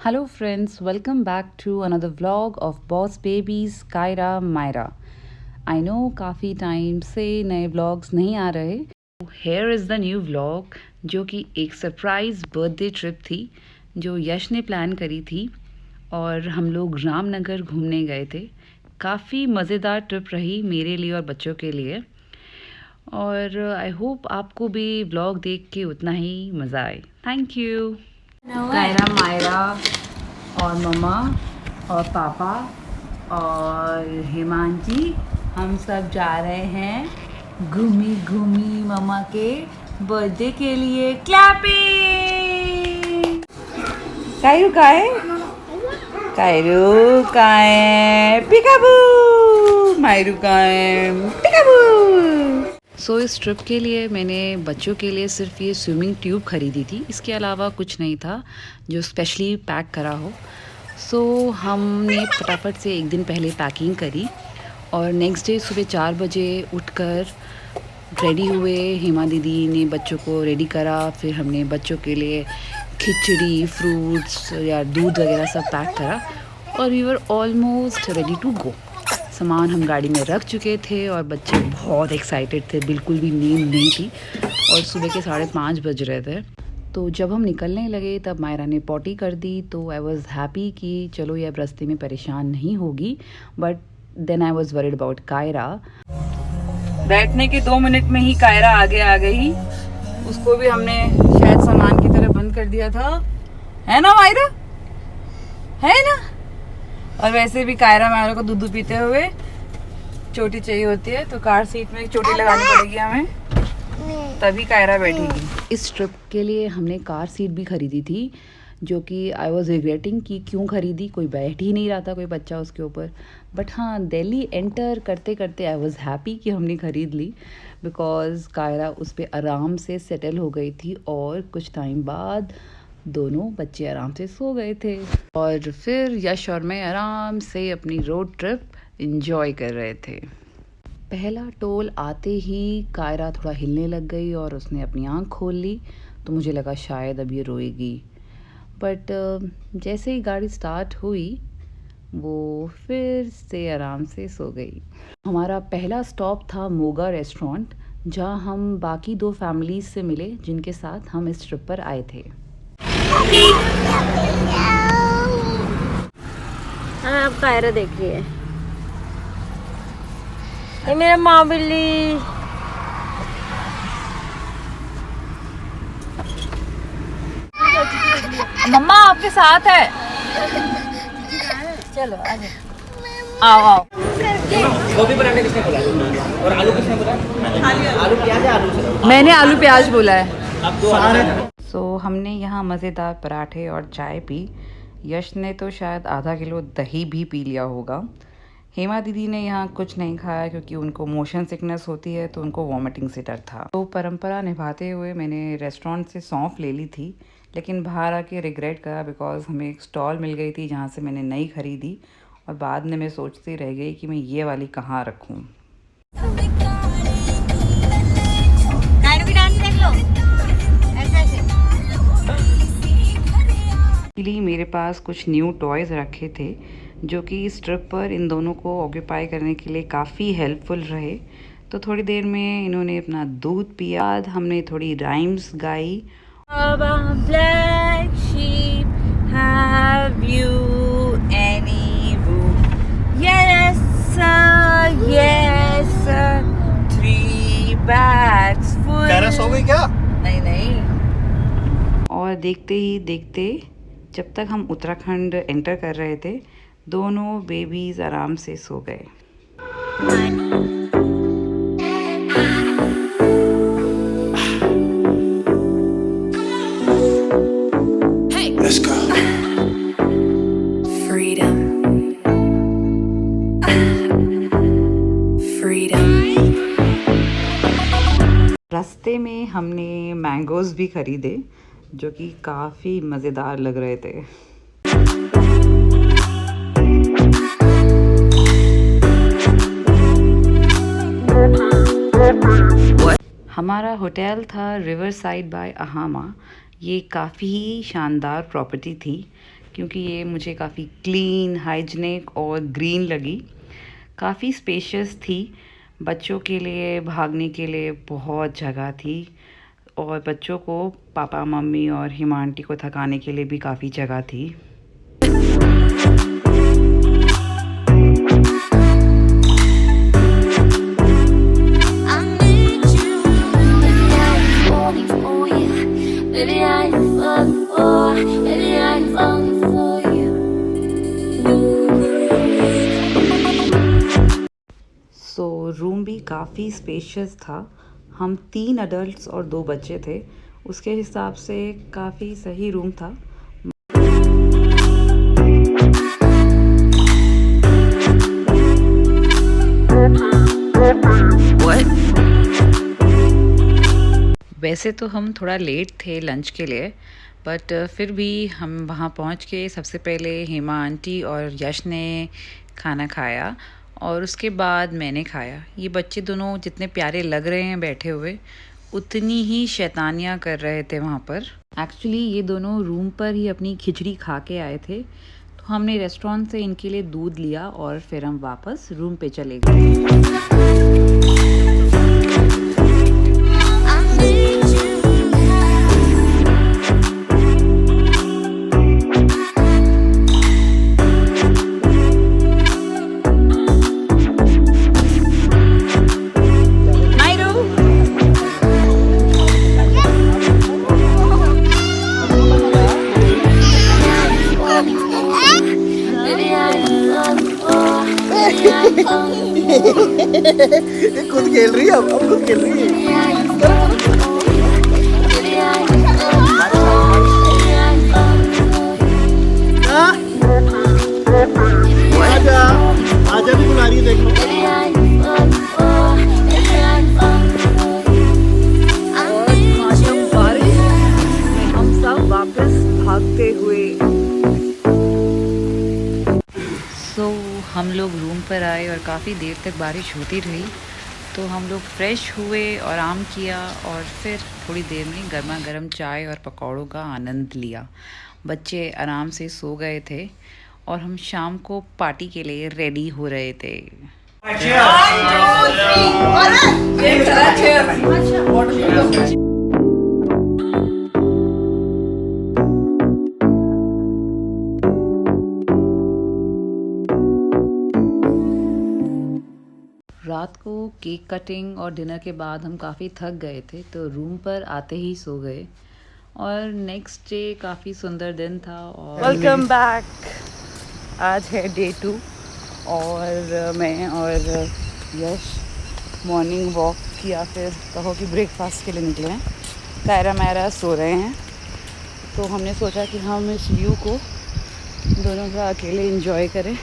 Hello, friends, welcome back to another vlog of Boss Babies Kaira Myra. I know काफ़ी time से नए vlogs नहीं आ रहे. Here is the new vlog जो कि एक सरप्राइज बर्थडे ट्रिप थी जो यश ने प्लान करी थी और हम लोग रामनगर घूमने गए थे. काफ़ी मज़ेदार ट्रिप रही मेरे लिए और बच्चों के लिए और आई होप आपको भी व्लॉग देख के उतना ही मज़ा आए. Thank you. कायरा मायरा और मम्मा और पापा और हिमांशी हम सब जा रहे हैं घूमी घूमी मम्मा के बर्थडे के लिए. क्लैपिंग. कायरू का है, कायरू का है, पिकाबू. मायरू का है, पिकाबू. सो इस ट्रिप के लिए मैंने बच्चों के लिए सिर्फ ये स्विमिंग ट्यूब ख़रीदी थी. इसके अलावा कुछ नहीं था जो स्पेशली पैक करा हो. सो हमने फटाफट से एक दिन पहले पैकिंग करी और नेक्स्ट डे सुबह 4 बजे उठकर रेडी हुए. हेमा दीदी ने बच्चों को रेडी करा. फिर हमने बच्चों के लिए खिचड़ी, फ्रूट्स या दूध वगैरह सब पैक करा और we were almost ready to go. सामान हम गाड़ी में रख चुके थे और बच्चे बहुत एक्साइटेड थे. बिल्कुल भी नींद नहीं थी और सुबह के 5:30 बज रहे थे. तो जब हम निकलने लगे तब मायरा ने पॉटी कर दी. तो आई वॉज़ हैप्पी कि चलो ये अब रास्ते में परेशान नहीं होगी. But then I was worried about Kaira. बैठने के 2 मिनट में ही कायरा आगे आ गई. उसको भी हमने शायद सामान की तरह बंद कर दिया था, है ना मायरा, है ना. और वैसे भी कायरा मायरा को दूध पीते हुए चोटी चाहिए होती है तो कार सीट में चोटी लगानी पड़ेगी हमें, तभी कायरा बैठेगी. इस ट्रिप के लिए हमने कार सीट भी खरीदी थी जो कि आई वॉज रिग्रेटिंग कि क्यों खरीदी. कोई बैठ ही नहीं रहा था, कोई बच्चा उसके ऊपर. बट हाँ, दिल्ली एंटर करते करते आई वॉज हैप्पी कि हमने ख़रीद ली बिकॉज़ कायरा उस पर आराम से सेटल हो गई थी और कुछ टाइम बाद दोनों बच्चे आराम से सो गए थे और फिर यश और मैं आराम से अपनी रोड ट्रिप एंजॉय कर रहे थे. पहला टोल आते ही कायरा थोड़ा हिलने लग गई और उसने अपनी आँख खोल ली. तो मुझे लगा शायद अब ये रोएगी. बट जैसे ही गाड़ी स्टार्ट हुई वो फिर से आराम से सो गई. हमारा पहला स्टॉप था मोगा रेस्टोरेंट जहाँ हम बाकी 2 फैमिलीज़ से मिले जिनके साथ हम इस ट्रिप पर आए थे. हाँ, आप कायरा देखिए, ये मेरा माँ बिल्ली. मम्मा आपके साथ है. चलो आजा. आओ आओ. गोभी पराठे किसने बोला और आलू किसने बोला? आलू प्याज है, आलू से मैंने आलू प्याज बोला है. अब 2 आलू. सो हमने यहाँ मज़ेदार पराठे और चाय पी. यश ने तो शायद आधा किलो दही भी पी लिया होगा. हेमा दीदी ने यहाँ कुछ नहीं खाया क्योंकि उनको मोशन सिकनेस होती है तो उनको वॉमिटिंग से डर था. तो परंपरा निभाते हुए मैंने रेस्टोरेंट से सौंफ ले ली थी लेकिन बाहर आके रिग्रेट करा बिकॉज़ हमें एक स्टॉल मिल गई थी जहाँ से मैंने नहीं ख़रीदी और बाद में मैं सोचती रह गई कि मैं ये वाली कहाँ रखूँ. मेरे पास कुछ न्यू टॉयज़ रखे थे जो कि इस ट्रिप पर इन दोनों को ऑक्यूपाई करने के लिए काफ़ी हेल्पफुल रहे. तो थोड़ी देर में इन्होंने अपना दूध पिया. हमने थोड़ी राइम्स गाई. Black sheep, have you any room? Yes sir, yes sir. 3 bags full. Kiara सो गई क्या? नहीं. और देखते ही देखते जब तक हम उत्तराखंड एंटर कर रहे थे दोनों बेबीज़ आराम से सो गए. Let's go. Freedom. Freedom. रास्ते में हमने मैंगोज़ भी ख़रीदे जो कि काफ़ी मज़ेदार लग रहे थे. हमारा होटल था रिवर साइड बाय अहामा. ये काफ़ी शानदार प्रॉपर्टी थी क्योंकि ये मुझे काफ़ी क्लीन, हाइजीनिक और ग्रीन लगी। काफ़ी स्पेशियस थी, बच्चों के लिए भागने के लिए बहुत जगह थी, और बच्चों को पापा मम्मी और हिमा आंटी को थकाने के लिए भी काफ़ी जगह थी। रूम भी काफ़ी स्पेशियस था। हम 3 अडल्ट्स और 2 बच्चे थे, उसके हिसाब से काफ़ी सही रूम था। वैसे तो हम थोड़ा लेट थे लंच के लिए, बट फिर भी हम वहाँ पहुँच के सबसे पहले हिमा आंटी और यश ने खाना खाया और उसके बाद मैंने खाया। ये बच्चे दोनों जितने प्यारे लग रहे हैं बैठे हुए, उतनी ही शैतानियाँ कर रहे थे वहाँ पर। एक्चुअली ये दोनों रूम पर ही अपनी खिचड़ी खा के आए थे, तो हमने रेस्टोरेंट से इनके लिए दूध लिया और फिर हम वापस रूम पे चले गए। खुद खेल रही है, अब खुद खेल रही है। आजा आजा भी बुला रही है, देख लो। बारिश में हम सब वापस भागते हुए हम लोग रूम पर आए और काफ़ी देर तक बारिश होती रही, तो हम लोग फ्रेश हुए, आराम किया और फिर थोड़ी देर में गर्मा गर्म चाय और पकौड़ों का आनंद लिया। बच्चे आराम से सो गए थे और हम शाम को पार्टी के लिए रेडी हो रहे थे। रात को केक कटिंग और डिनर के बाद हम काफ़ी थक गए थे, तो रूम पर आते ही सो गए। और नेक्स्ट डे काफ़ी सुंदर दिन था। और वेलकम बैक। आज है डे 2 और मैं और यश मॉर्निंग वॉक किया, फिर कहो कि ब्रेकफास्ट के लिए निकले हैं। कायरा मैरा सो रहे हैं, तो हमने सोचा कि हम इस व्यू को दोनों का अकेले एंजॉय करें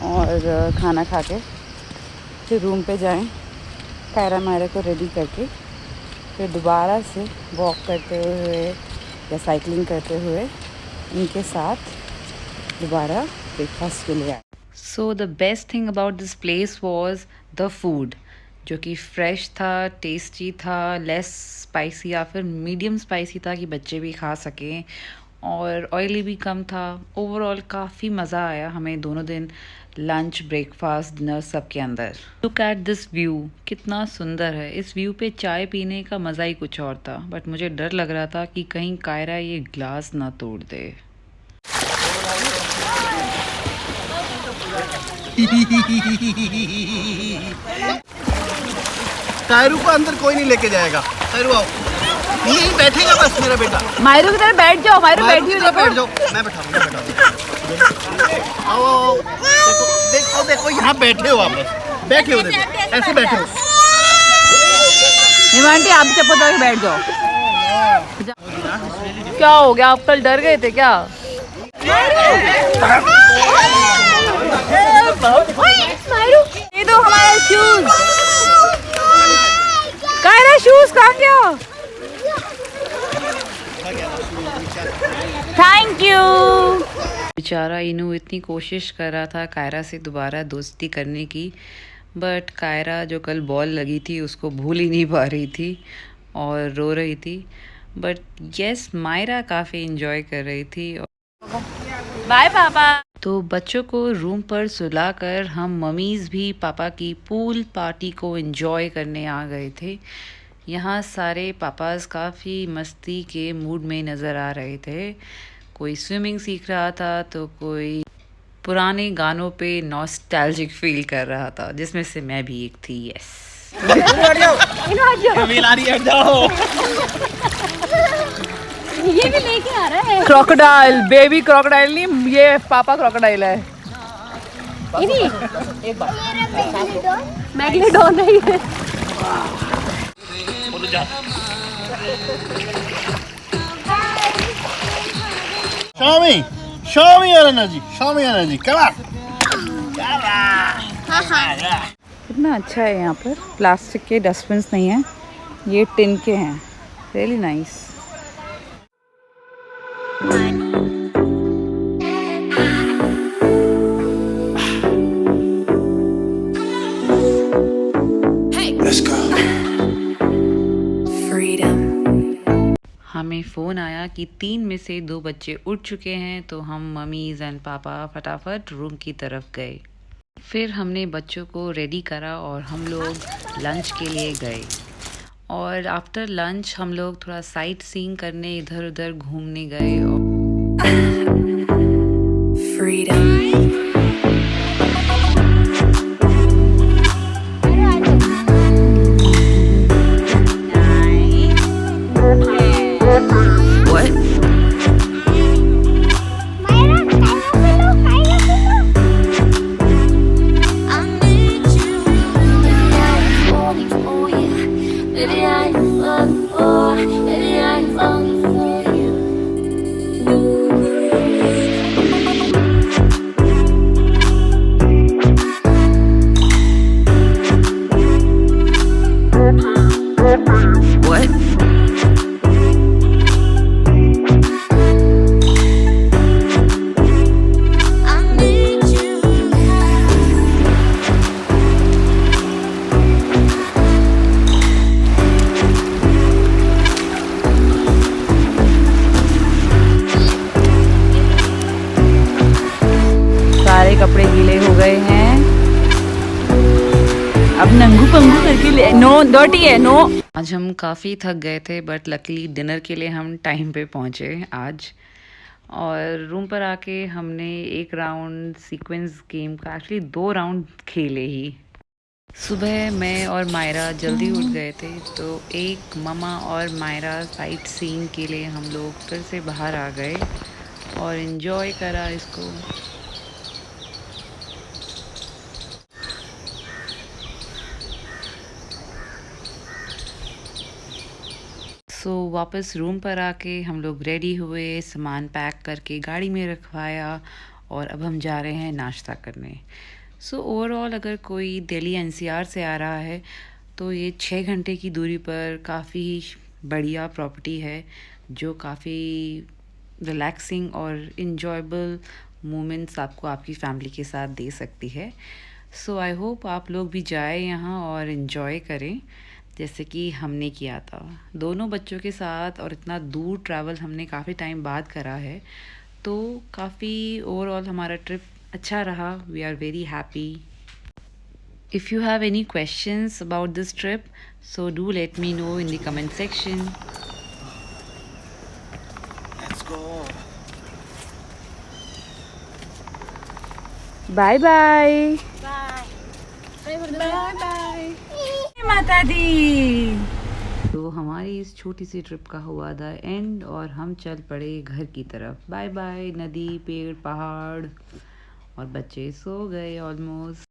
और खाना खा के फिर रूम पे जाएं, कायरा मायरा को रेडी करके फिर दोबारा से वॉक करते हुए या साइकिलिंग करते हुए इनके साथ दोबारा ब्रेकफास्ट के लिए आए। So the best thing about this place was the food, जो कि फ्रेश था, टेस्टी था, लेस स्पाइसी या फिर मीडियम स्पाइसी था कि बच्चे भी खा सकें, और ऑयली भी कम था। ओवरऑल काफ़ी मज़ा आया हमें दोनों दिन, लंच, ब्रेकफास्ट, डिनर सब के अंदर। लुक एट दिस व्यू, कितना सुंदर है। इस व्यू पे चाय पीने का मज़ा ही कुछ और था, बट मुझे डर लग रहा था कि कहीं कायरा ये ग्लास ना तोड़ दे। कायरू को अंदर कोई नहीं लेके जाएगा। कायरू आओ, नहीं बैठेगा बस मेरा बेटा। मायरू की तरह बैठ जाओ, मायरू बैठी हुई बैठ जाओ, मैं बैठा। आओ आओ, देखो देखो यहाँ बैठे हो आप, बस बैठे हो, देखो ऐसे बैठे हो। हिमांटी आप भी चप्पल उतार के बैठ जाओ। क्या हो गया, आप कल डर गए थे क्या? ये तो हमारे शूज, कायरा शूज कहाँ गया? Thank you. बेचारा इनू इतनी कोशिश कर रहा था कायरा से दोबारा दोस्ती करने की, बट कायरा जो कल बॉल लगी थी उसको भूल ही नहीं पा रही थी और रो रही थी। बट यस, मायरा काफ़ी इंजॉय कर रही थी। बाय पापा। तो बच्चों को रूम पर सुलाकर हम मम्मीज़ भी पापा की पूल पार्टी को एंजॉय करने आ गए थे। यहाँ सारे पापास काफ़ी मस्ती के मूड में नज़र आ रहे थे। कोई स्विमिंग सीख रहा था तो कोई पुराने गानों पे नॉस्टैल्जिक फील कर रहा था, जिसमें से मैं भी एक थी। यस ये भी लेके आ रहा है। क्रोकोडाइल, बेबी क्रोकोडाइल नहीं, ये पापा क्रोकोडाइल है। मैग्नेडॉन है ये। Show me your energy. Show me your energy. Come on. कितना अच्छा है यहाँ पर। प्लास्टिक के डस्टबिन्स नहीं हैं, ये टिन के हैं। Really nice. Let's go. Freedom. हमें फ़ोन आया कि 3 में से 2 बच्चे उठ चुके हैं, तो हम मम्मीज़ एंड पापा फटाफट रूम की तरफ गए। फिर हमने बच्चों को रेडी करा और हम लोग लंच के लिए गए। और आफ्टर लंच हम लोग थोड़ा साइट सीइंग करने इधर उधर घूमने गए। Freedom. सारे कपड़े गीले हो गए हैं, अब नंगू पंगू करके ले। नो डर्टी है, नो। आज हम काफ़ी थक गए थे, बट लकीली डिनर के लिए हम टाइम पे पहुँचे आज। और रूम पर आके हमने एक राउंड सीक्वेंस गेम का, एक्चुअली 2 राउंड खेले ही। सुबह मैं और मायरा जल्दी उठ गए थे, तो एक ममा और मायरा साइट सीइंग के लिए हम लोग फिर से बाहर आ गए और इन्जॉय करा इसको। वापस रूम पर आके हम लोग रेडी हुए, सामान पैक करके गाड़ी में रखवाया और अब हम जा रहे हैं नाश्ता करने। ओवरऑल अगर कोई दिल्ली एनसीआर से आ रहा है तो ये 6 घंटे की दूरी पर काफ़ी बढ़िया प्रॉपर्टी है, जो काफ़ी रिलैक्सिंग और इन्जॉयबल मोमेंट्स आपको आपकी फैमिली के साथ दे सकती है। आई होप आप लोग भी जाए यहाँ और इन्जॉय करें जैसे कि हमने किया था दोनों बच्चों के साथ। और इतना दूर ट्रैवल हमने काफ़ी टाइम बाद करा है, तो काफ़ी ओवरऑल हमारा ट्रिप अच्छा रहा। We are very happy. If you have any questions about this trip, so do let me know in the comment section. Let's go. Bye bye. माता दी। तो हमारी इस छोटी सी ट्रिप का हुआ द एंड और हम चल पड़े घर की तरफ। Bye bye. नदी, पेड़, पहाड़ और बच्चे सो गए ऑलमोस्ट।